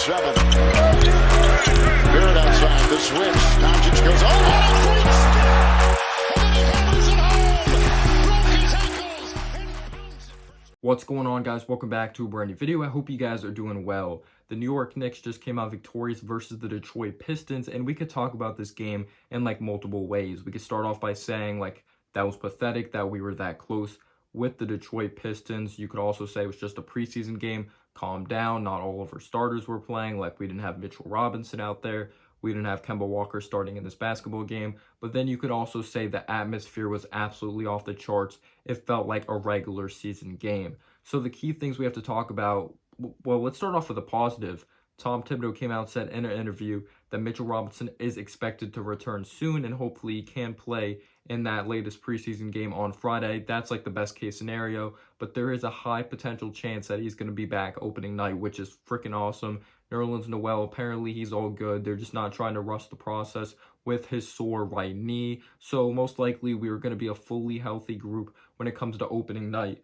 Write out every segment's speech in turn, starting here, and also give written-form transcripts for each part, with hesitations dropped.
7. Barrett outside the switch. Doncic goes over. And then he hammers it home. Broke his ankles. What's going on, guys? Welcome back to a brand new video. I hope you guys are doing well. The New York Knicks just came out victorious versus the Detroit Pistons, and we could talk about this game in multiple ways. We could start off by saying that was pathetic that we were that close with the Detroit Pistons. You could also say it was just a preseason game. Calm down. Not all of our starters were playing. We didn't have Mitchell Robinson out there. We didn't have Kemba Walker starting in this basketball game. But then you could also say the atmosphere was absolutely off the charts. It felt like a regular season game. So the key things we have to talk about, well, let's start off with a positive. Tom Thibodeau came out and said in an interview that Mitchell Robinson is expected to return soon and hopefully he can play in that latest preseason game on Friday. That's the best case scenario, but there is a high potential chance that he's going to be back opening night, which is freaking awesome. Nerlens Noel, apparently he's all good. They're just not trying to rush the process with his sore right knee. So most likely we are going to be a fully healthy group when it comes to opening night.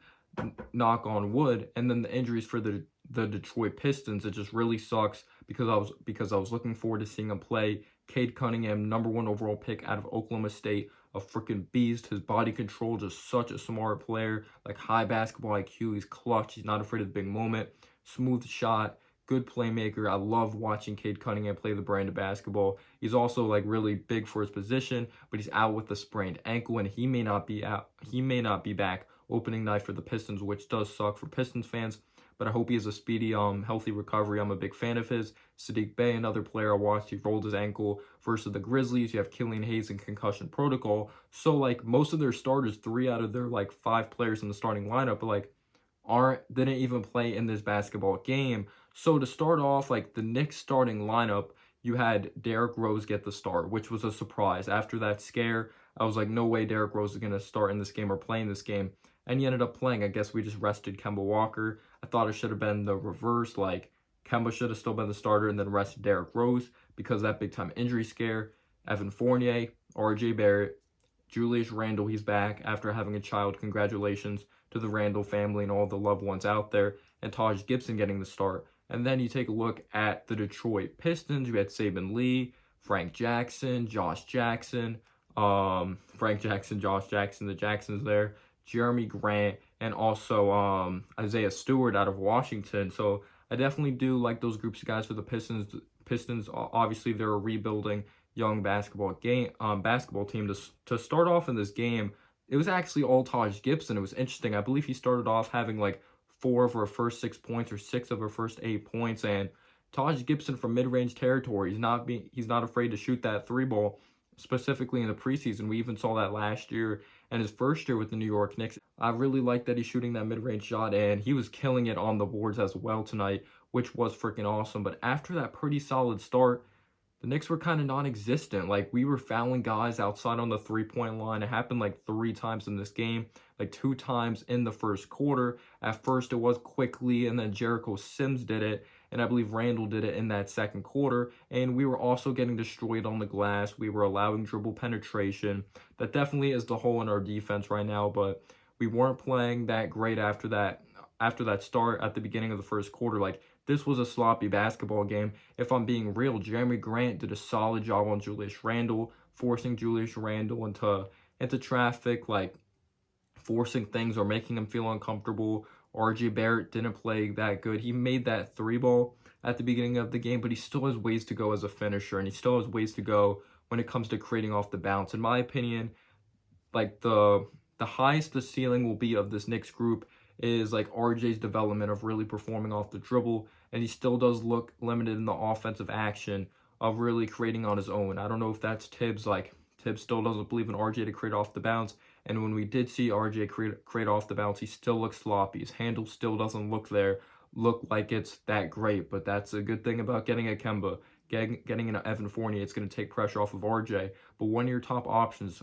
Knock on wood. And then the injuries for the Detroit Pistons, it just really sucks because I was looking forward to seeing him play. Cade Cunningham, #1 overall pick out of Oklahoma State, a freaking beast. His body control, just such a smart player, high basketball IQ. He's clutch. He's not afraid of the big moment. Smooth shot, good playmaker. I love watching Cade Cunningham play the brand of basketball. He's also really big for his position, but he's out with a sprained ankle, and he may not be out. He may not be back opening night for the Pistons, which does suck for Pistons fans. But I hope he has a speedy, healthy recovery. I'm a big fan of his. Sadiq Bey, another player I watched, he rolled his ankle versus the Grizzlies. You have Killian Hayes in concussion protocol. So, most of their starters, 3 out of their, 5 players in the starting lineup, didn't even play in this basketball game. So, to start off, the Knicks starting lineup, you had Derrick Rose get the start, which was a surprise. After that scare, I was like, no way Derrick Rose is going to start in this game or play in this game. And he ended up playing. I guess we just rested Kemba Walker. I thought it should have been the reverse. Kemba should have still been the starter and then rested Derrick Rose because of that big-time injury scare. Evan Fournier, RJ Barrett, Julius Randle, he's back after having a child. Congratulations to the Randle family and all the loved ones out there. And Taj Gibson getting the start. And then you take a look at the Detroit Pistons. You had Saben Lee, Frank Jackson, Josh Jackson. Frank Jackson, Josh Jackson, the Jacksons there. Jeremy Grant, and also Isaiah Stewart out of Washington. So I definitely do like those groups of guys for the Pistons. Pistons, obviously, they're a rebuilding young basketball team. To start off in this game, it was actually all Taj Gibson. It was interesting. I believe he started off having 4 of her first 6 points or 6 of her first 8 points. And Taj Gibson from mid-range territory, he's not afraid to shoot that 3-ball. Specifically in the preseason, we even saw that last year and his first year with the New York Knicks. I really like that he's shooting that mid-range shot, and he was killing it on the boards as well tonight, which was freaking awesome. But after that pretty solid start, the Knicks were kind of non-existent. We were fouling guys outside on the three-point line. It happened 3 times in this game, 2 times in the first quarter. At first, it was quickly, and then Jericho Sims did it, and I believe Randall did it in that second quarter. And we were also getting destroyed on the glass. We were allowing dribble penetration. That definitely is the hole in our defense right now, but we weren't playing that great after that start at the beginning of the first quarter. This was a sloppy basketball game. If I'm being real, Jeremy Grant did a solid job on Julius Randle, forcing Julius Randle into traffic, forcing things or making him feel uncomfortable. RJ Barrett didn't play that good. He made that 3-ball at the beginning of the game, but he still has ways to go as a finisher, and he still has ways to go when it comes to creating off the bounce. In my opinion, the highest the ceiling will be of this Knicks group is RJ's development of really performing off the dribble, and he still does look limited in the offensive action of really creating on his own. I don't know if that's Tibbs. Tibbs still doesn't believe in RJ to create off the bounce, and when we did see RJ create off the bounce, he still looks sloppy. His handle still doesn't look like it's that great, but that's a good thing about getting a Kemba. Getting an Evan Fournier, it's going to take pressure off of RJ, but one of your top options,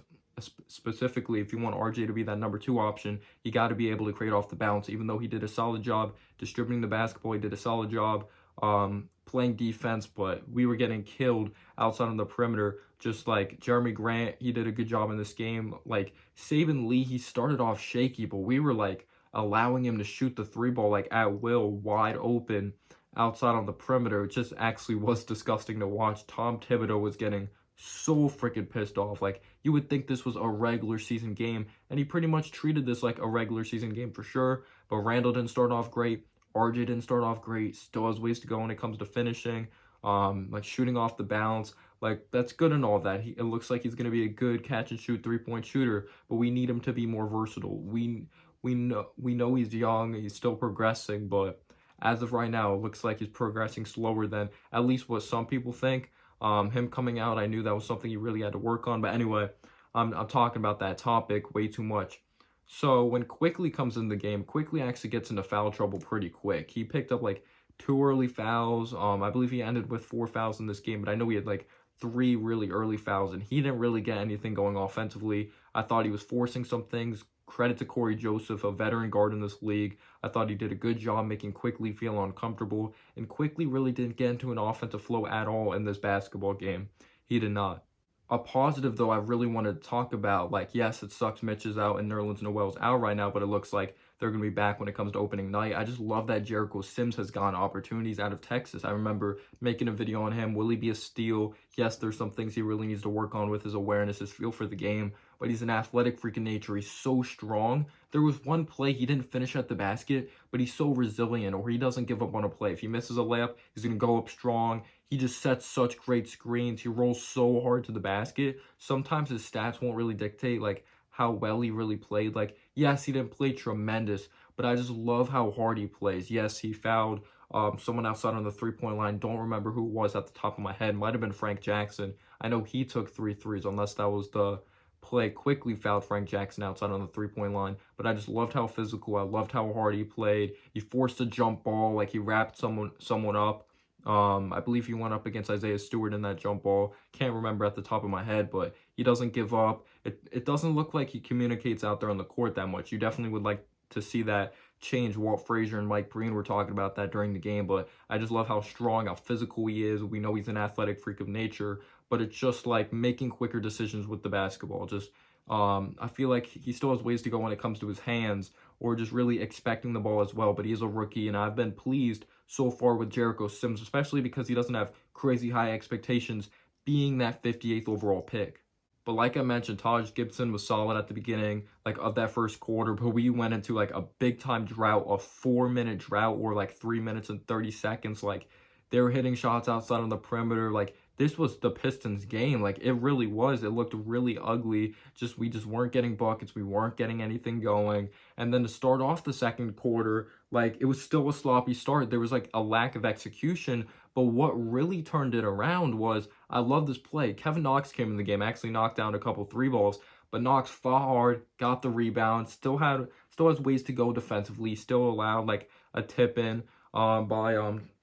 specifically if you want RJ to be that #2 option, you got to be able to create off the bounce. Even though he did a solid job distributing the basketball, he did a solid job playing defense, but we were getting killed outside on the perimeter. Just Jeremy Grant, he did a good job in this game. Saben Lee, he started off shaky, but we were allowing him to shoot the 3-ball at will, wide open. outside on the perimeter. It just actually was disgusting to watch. Tom Thibodeau was getting so freaking pissed off. Like, you would think this was a regular season game, and he pretty much treated this like a regular season game for sure. But Randall didn't start off great. RJ didn't start off great. Still has ways to go when it comes to finishing, like shooting off the bounce. Like, that's good and all that. It looks like he's going to be a good catch and shoot 3-point shooter, but we need him to be more versatile. We know he's young, he's still progressing, but as of right now, it looks like he's progressing slower than at least what some people think. Him coming out, I knew that was something he really had to work on. But anyway, I'm talking about that topic way too much. So when Quickly comes in the game, Quickly actually gets into foul trouble pretty quick. He picked up like 2 early fouls. I believe he ended with 4 fouls in this game, but I know he had like 3 really early fouls, and he didn't really get anything going offensively. I thought he was forcing some things. Credit to Corey Joseph, a veteran guard in this league. I thought he did a good job making Quickly feel uncomfortable, and Quickly really didn't get into an offensive flow at all in this basketball game. He did not. A positive, though, I really wanted to talk about, like, yes, it sucks Mitch is out and Nerlens Noel's out right now, but it looks like they're going to be back when it comes to opening night. I just love that Jericho Sims has gotten opportunities out of Texas. I remember making a video on him. Will he be a steal? Yes, there's some things he really needs to work on with his awareness, his feel for the game, but he's an athletic freak in nature. He's so strong. There was one play he didn't finish at the basket, but he's so resilient, or he doesn't give up on a play. If he misses a layup, he's going to go up strong. He just sets such great screens. He rolls so hard to the basket. Sometimes his stats won't really dictate like how well he really played. Like, yes, he didn't play tremendous, but I just love how hard he plays. Yes, he fouled someone outside on the 3-point line. Don't remember who it was at the top of my head. Might have been Frank Jackson. I know he took 3 threes, unless that was the play. Quickly fouled Frank Jackson outside on the 3-point line. But I just loved how physical. I loved how hard he played. He forced a jump ball. Like, he wrapped someone up. I believe he went up against Isaiah Stewart in that jump ball. Can't remember at the top of my head, but he doesn't give up. It doesn't look like he communicates out there on the court that much. You definitely would like to see that change. Walt Frazier and Mike Breen were talking about that during the game, but I just love how strong, how physical he is. We know he's an athletic freak of nature, but it's just like making quicker decisions with the basketball. Just I feel like he still has ways to go when it comes to his hands, or just really expecting the ball as well. But he is a rookie, and I've been pleased so far with Jericho Sims, especially because he doesn't have crazy high expectations being that 58th overall pick. But like I mentioned, Taj Gibson was solid at the beginning, like of that first quarter, but we went into like a big time drought, a 4-minute drought, or like 3 minutes and 30 seconds. Like, they were hitting shots outside on the perimeter. Like, this was the Pistons game. Like, it really was. It looked really ugly. We just weren't getting buckets. We weren't getting anything going. And then to start off the second quarter, like, it was still a sloppy start. There was like a lack of execution. But what really turned it around was, I love this play. Kevin Knox came in the game, actually knocked down a couple 3 balls, but Knox fought hard, got the rebound, still has ways to go defensively, still allowed like a tip in by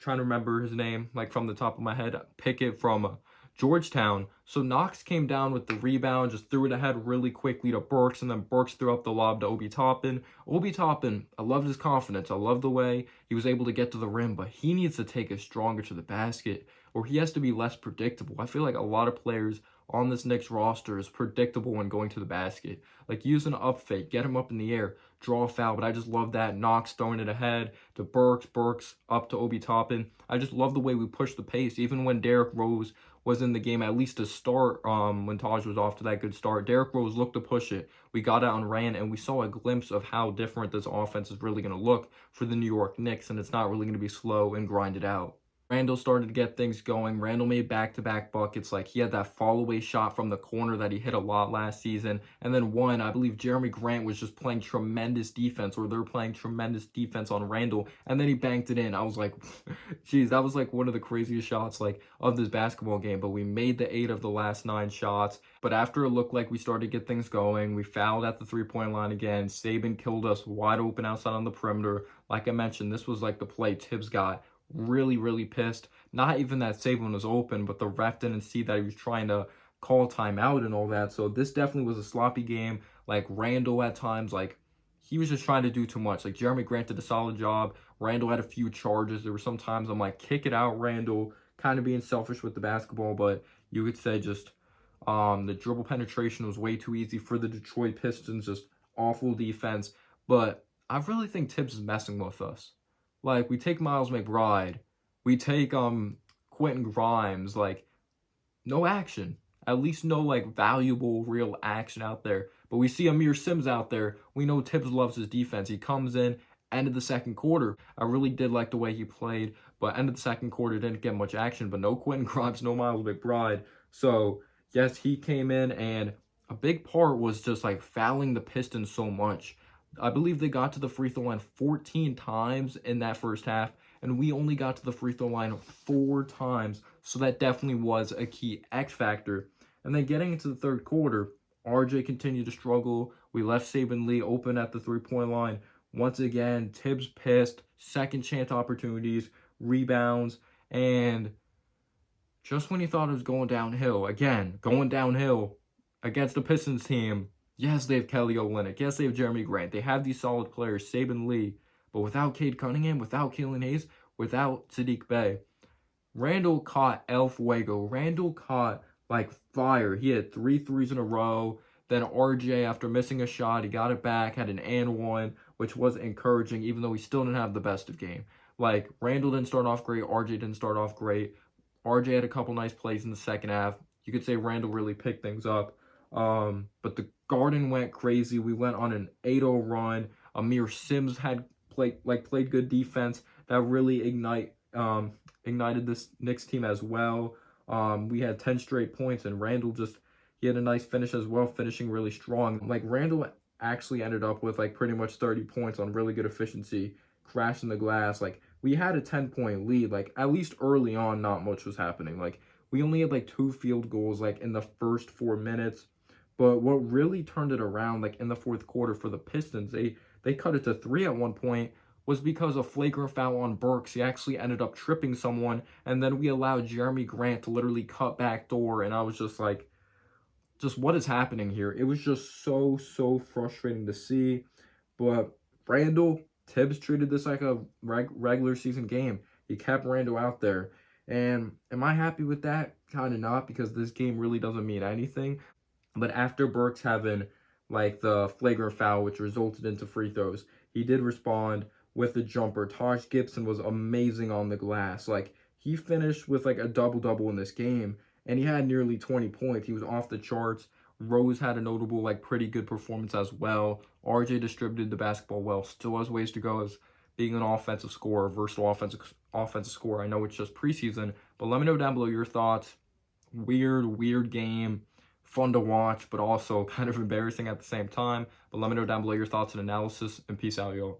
trying to remember his name like from the top of my head, Pickett from Georgetown. So Knox came down with the rebound, just threw it ahead really quickly to Burks, and then Burks threw up the lob to Obi Toppin. Obi Toppin, I loved his confidence. I love the way he was able to get to the rim, but he needs to take it stronger to the basket, or he has to be less predictable. I feel like a lot of players on this Knicks roster is predictable when going to the basket. Like, use an up fake, get him up in the air, draw a foul. But I just love that. Knox throwing it ahead to Burks up to Obi Toppin. I just love the way we push the pace. Even when Derrick Rose was in the game, at least to start, when Taj was off to that good start, Derrick Rose looked to push it. We got out and ran, and we saw a glimpse of how different this offense is really going to look for the New York Knicks, and it's not really going to be slow and grinded out. Randall started to get things going. Randall made back-to-back buckets. Like, he had that fall-away shot from the corner that he hit a lot last season. And then I believe Jeremy Grant was just playing tremendous defense, or they're playing tremendous defense on Randall, and then he banked it in. I was like, geez, that was like one of the craziest shots like of this basketball game. But we made the 8 of the last 9 shots. But after it looked like we started to get things going, we fouled at the 3-point line again. Saban killed us wide open outside on the perimeter. Like I mentioned, this was like the play Tibbs got really pissed. Not even that Saban was open, but the ref didn't see that he was trying to call timeout and all that. So this definitely was a sloppy game. Like, Randall at times, like, he was just trying to do too much. Like, Jeremy Grant did a solid job. Randall had a few charges. There were some times I'm like, kick it out, Randall. Kind of being selfish with the basketball, but you could say just the dribble penetration was way too easy for the Detroit Pistons. Just awful defense. But I really think Tibbs is messing with us. Like, we take Miles McBride, We take Quentin Grimes, like no action. At least no like valuable real action out there. But we see Amir Sims out there. We know Tibbs loves his defense. He comes in, end of the second quarter. I really did like the way he played, but end of the second quarter didn't get much action. But no Quentin Grimes, no Miles McBride. So yes, he came in, and a big part was just like fouling the Pistons so much. I believe they got to the free throw line 14 times in that first half, and we only got to the free throw line 4 times. So that definitely was a key X factor. And then getting into the third quarter, RJ continued to struggle. We left Saban Lee open at the 3-point line. Once again, Tibbs pissed, second chance opportunities, rebounds, and just when you thought it was going downhill, again, going downhill against the Pistons team. Yes, they have Kelly Olynyk. Yes, they have Jeremy Grant. They have these solid players, Saban Lee. But without Cade Cunningham, without Killian Hayes, without Sadiq Bey, Randall caught El Fuego. Randall caught like fire. He had 3 threes in a row. Then RJ, after missing a shot, he got it back, had an and one, which was encouraging, even though he still didn't have the best of game. Like, Randall didn't start off great. RJ didn't start off great. RJ had a couple nice plays in the second half. You could say Randall really picked things up. But the Garden went crazy. We went on an 8-0 run. Amir Sims had played good defense that really ignited this Knicks team as well. We had 10 straight points, and Randall he had a nice finish as well, finishing really strong. Like, Randall actually ended up with like pretty much 30 points on really good efficiency, crashing the glass. Like, we had a 10-point lead. Like, at least early on, not much was happening. Like, we only had like 2 field goals like in the first 4 minutes. But what really turned it around, like in the fourth quarter for the Pistons, they cut it to 3 at one point, was because of flagrant foul on Burks. He actually ended up tripping someone, and then we allowed Jeremy Grant to literally cut back door, and I was just like, just what is happening here? It was just so frustrating to see. But Randall, Tibbs treated this like a regular season game. He kept Randall out there. And am I happy with that? Kind of not, because this game really doesn't mean anything. But after Burks having like the flagrant foul, which resulted into free throws, he did respond with the jumper. Taj Gibson was amazing on the glass. Like, he finished with like a double-double in this game, and he had nearly 20 points. He was off the charts. Rose had a notable, like, pretty good performance as well. RJ distributed the basketball well. Still has ways to go as being an offensive scorer, versatile offensive scorer. I know it's just preseason, but let me know down below your thoughts. Weird game. Fun to watch, but also kind of embarrassing at the same time. But let me know down below your thoughts and analysis, and peace out, y'all.